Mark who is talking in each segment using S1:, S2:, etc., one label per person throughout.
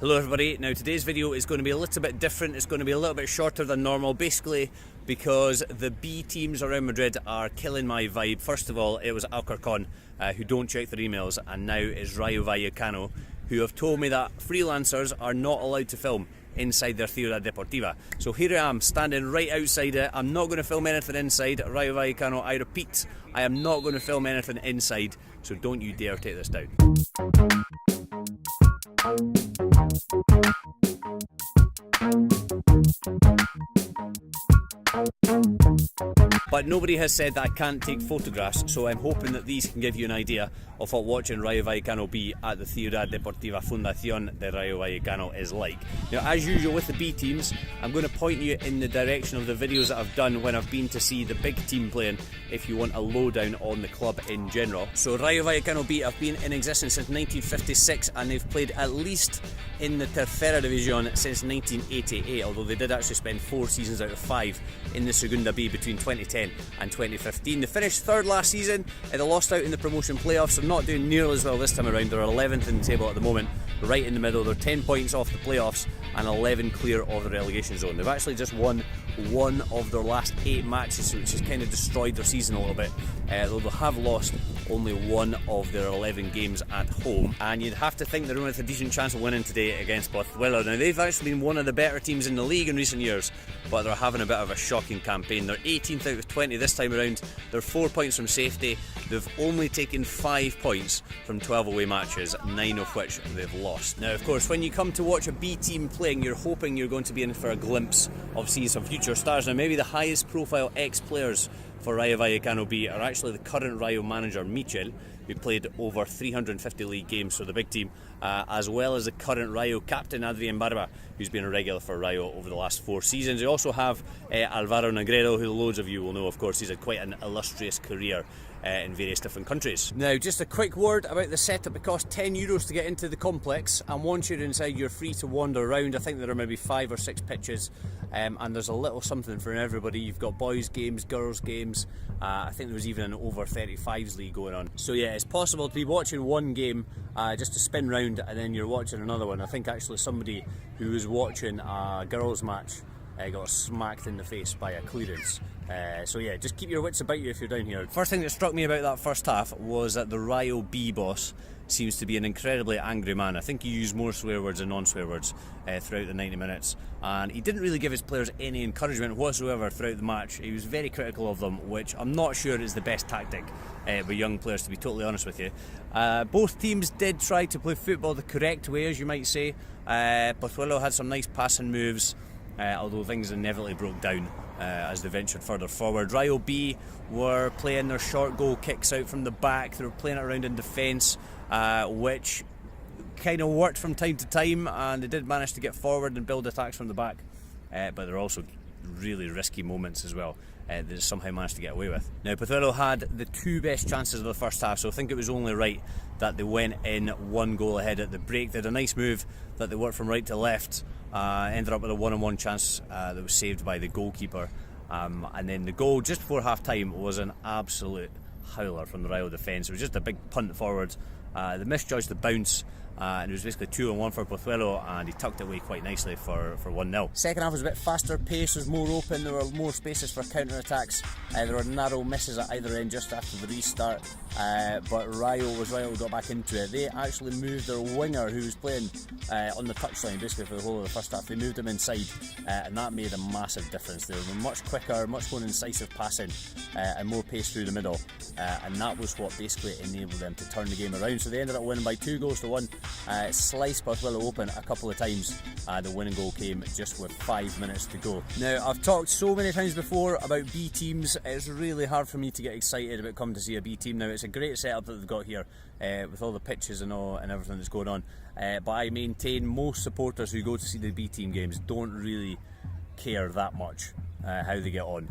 S1: Hello everybody, now today's video is going to be a little bit different. It's going to be a little bit shorter than normal, basically because the B teams around Madrid are killing my vibe. First of all, it was Alcorcón who don't check their emails, and now it's Rayo Vallecano who have told me that freelancers are not allowed to film inside their Ciudad Deportiva. So here I am, standing right outside it. I'm not going to film anything inside Rayo Vallecano. I repeat, I am not going to film anything inside, so don't you dare take this down. But nobody has said that I can't take photographs, so I'm hoping that these can give you an idea of what watching Rayo Vallecano B at the Ciudad Deportiva Fundación de Rayo Vallecano is like. Now, as usual with the B teams, I'm going to point you in the direction of the videos that I've done when I've been to see the big team playing, if you want a lowdown on the club in general. So Rayo Vallecano B have been in existence since 1956, and they've played at least in the Tercera division since 1988, although they did actually spend 4 seasons out of 5 in the Segunda B between 2010 and 2015. They finished third last season. They lost out in the promotion playoffs. They're not doing nearly as well this time around. They're 11th in the table at the moment, right in the middle. They're 10 points off the playoffs and 11 clear of the relegation zone. They've actually just won 1 of their last 8 matches, which has kind of destroyed their season a little bit, though they have lost only 1 of their 11 games at home, and you'd have to think they're with a decent chance of winning today against Pozuelo. Now, they've actually been one of the better teams in the league in recent years, but they're having a bit of a shocking campaign. They're 18th out of 20 this time around. They're 4 points from safety. They've only taken 5 points from 12 away matches, 9 of which they've lost. Now, of course, when you come to watch a B team playing, you're hoping you're going to be in for a glimpse of seeing some future stars. Now, maybe the highest profile ex-players for Rayo Vallecano B are actually the current Rayo manager Michel, who played over 350 league games for the big team, as well as the current Rayo captain Adrian Barba, who's been a regular for Rayo over the last 4 seasons. You also have Alvaro Negredo, who loads of you will know, of course. He's had quite an illustrious career in various different countries. Now, just a quick word about the setup. It costs €10 to get into the complex, and once you're inside, you're free to wander around. I think there are maybe 5 or 6 pitches, and there's a little something for everybody. You've got boys games, girls games. I think there was even an over 35s league going on. So yeah, it's possible to be watching one game just to spin round, and then you're watching another one. I think actually somebody who was watching a girls match got smacked in the face by a clearance. So yeah, just keep your wits about you if you're down here. First thing that struck me about that first half was that the Rayo B boss seems to be an incredibly angry man. I think he used more swear words than non-swear words throughout the 90 minutes, and he didn't really give his players any encouragement whatsoever throughout the match. He was very critical of them, which I'm not sure is the best tactic with young players, to be totally honest with you. Both teams did try to play football the correct way, as you might say. Pozuelo had some nice passing moves, although things inevitably broke down as they ventured further forward. Rayo B were playing their short goal kicks out from the back. They were playing it around in defence, which kind of worked from time to time, and they did manage to get forward and build attacks from the back, but there were also really risky moments as well that they somehow managed to get away with. Now, Pozuelo had the 2 best chances of the first half, so I think it was only right that they went in 1 goal ahead at the break. They had a nice move that they worked from right to left, ended up with a 1-on-1 chance that was saved by the goalkeeper, and then the goal just before half time was an absolute howler from the Rayo defence. It was just a big punt forward. They misjudged the bounce, and it was basically 2-on-1 for Pozuelo, and he tucked it away quite nicely for 1-0. Second half was a bit faster pace, was more open, there were more spaces for counter-attacks. There were narrow misses at either end just after the restart, but Rayo got back into it. They actually moved their winger, who was playing on the touchline basically for the whole of the first half. They moved him inside, and that made a massive difference. They were much quicker, much more incisive passing, and more pace through the middle, and that was what basically enabled them to turn the game around. So they ended up winning by 2-1. Sliced Pozuelo open a couple of times. The winning goal came just with 5 minutes to go. Now, I've talked so many times before about B teams. It's really hard for me to get excited about coming to see a B team. Now, it's a great setup that they've got here with all the pitches and everything that's going on, but I maintain most supporters who go to see the B team games don't really care that much how they get on.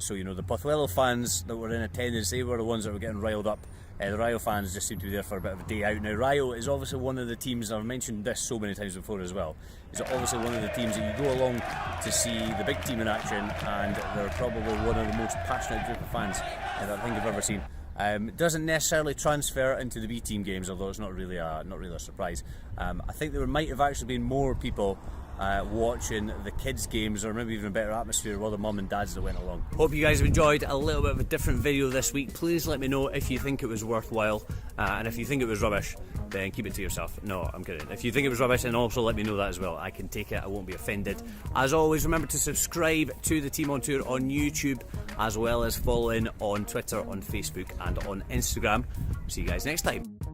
S1: So, you know, the Pozuelo fans that were in attendance, they were the ones that were getting riled up. The Rayo fans just seem to be there for a bit of a day out. Now, Rayo is obviously one of the teams, I've mentioned this so many times before as well, is obviously one of the teams that you go along to see the big team in action, and they're probably one of the most passionate group of fans that I think I've ever seen. Doesn't necessarily transfer into the B team games, although it's not really a surprise. I think there might have actually been more people watching the kids games, or maybe even a better atmosphere with the mum and dads that went along. Hope you guys have enjoyed a little bit of a different video this week. Please let me know if you think it was worthwhile, and if you think it was rubbish, then keep it to yourself. No, I'm kidding. If you think it was rubbish, then also let me know that as well. I can take it, I won't be offended. As always, remember to subscribe to the Team on Tour on YouTube, as well as following on Twitter, on Facebook and on Instagram. See you guys next time.